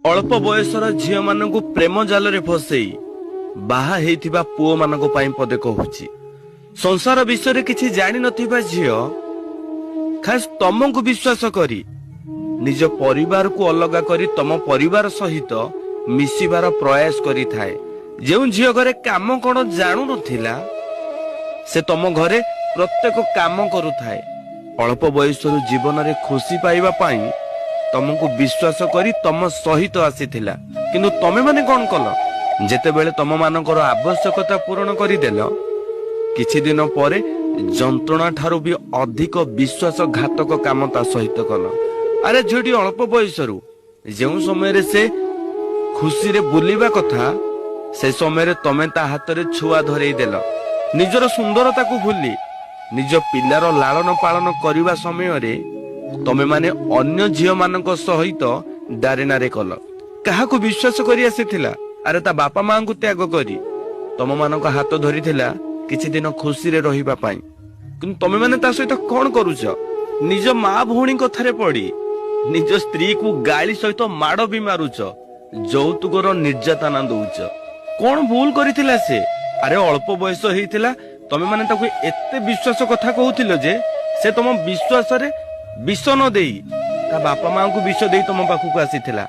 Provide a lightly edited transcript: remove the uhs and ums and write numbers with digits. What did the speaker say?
ଅଳ୍ପ ବୟସର ଝିଅ ମାନଙ୍କୁ ପ୍ରେମ ଜାଲରେ ଫସେଇ ବାହା ହେଇଥିବା ପୁଅ ମାନଙ୍କ ପାଇଁ ପଦେ କହୁଛି। ସଂସାର ବିଷୟରେ କିଛି ଜାଣିନଥିବା ଝିଅ ଖାସ୍ ତମକୁ ବିଶ୍ୱାସ କରି ନିଜ ପରିବାରକୁ ଅଲଗା କରି ତମ ପରିବାର ସହିତ ମିଶିବାର ପ୍ରୟାସ କରିଥାଏ। ଯେଉଁ ଝିଅ ଘରେ କାମ କଣ ଜାଣୁନଥିଲା ସେ ତମ ଘରେ ପ୍ରତ୍ୟେକ କାମ କରୁଥାଏ। ଅଳ୍ପ ବୟସରୁ ଜୀବନରେ ଖୁସି ପାଇବା ପାଇଁ ତମକୁ ବିଶ୍ୱାସ କରି ତମ ସହିତ ଆସିଥିଲା, କିନ୍ତୁ ତମେ ମାନେ କଣ କଲ? ଯେତେବେଳେ ତମ ମାନଙ୍କର ଆବଶ୍ୟକତା ପୂରଣ କରିଦେଲ, କିଛି ଦିନ ପରେ ଯନ୍ତ୍ରଣା ଠାରୁ ବି ଅଧିକ ବିଶ୍ୱାସଘାତକ କାମ ତା ସହିତ କଲ। ଆରେ ଝିଅଟି ଅଳ୍ପ ବୟସରୁ ଯେଉଁ ସମୟରେ ସେ ଖୁସିରେ ବୁଲିବା କଥା ସେ ସମୟରେ ତମେ ତା ହାତରେ ଛୁଆ ଧରେଇ ଦେଲ। ନିଜର ସୁନ୍ଦରତାକୁ ଭୁଲି ନିଜ ପିଲାର ଲାଳନ ପାଳନ କରିବା ସମୟରେ ତମେ ମାନେ ଅନ୍ୟ ଝିଅ ମାନଙ୍କ ସହିତ ଡାରେନାରେ କଲ। କାହାକୁ ବିଶ୍ୱାସ କରି ଆସିଥିଲା? ଆରେ ତା ବାପା ମାଙ୍କୁ ତ୍ୟାଗ କରି ତମ ମାନଙ୍କ ହାତ ଧରିଥିଲା କିଛି ଦିନ ଖୁସିରେ ରହିବା ପାଇଁ, କିନ୍ତୁ ତମେ ମାନେ ତା ସହିତ କଣ କରୁଛ? ନିଜ ମା ଭଉଣୀ କଥାରେ ପଡି ନିଜ ସ୍ତ୍ରୀକୁ ଗାଳି ସହିତ ମାଡ ବି ମାରୁଛ, ଯୌତୁକର ନିର୍ଯାତନା ଦଉଛ। କଣ ଭୁଲ କରିଥିଲା ସେ? ଆରେ ଅଳ୍ପ ବୟସ ହେଇଥିଲା, ତମେ ମାନେ ତାକୁ ଏତେ ବିଶ୍ୱାସ କଥା କହୁଥିଲ ଯେ ସେ ତମ ବିଶ୍ୱାସରେ ବିଷ ନ ଦେଇ ତା ବାପା ମାଙ୍କୁ ବିଷ ଦେଇ ତମ ପାଖକୁ ଆସିଥିଲା।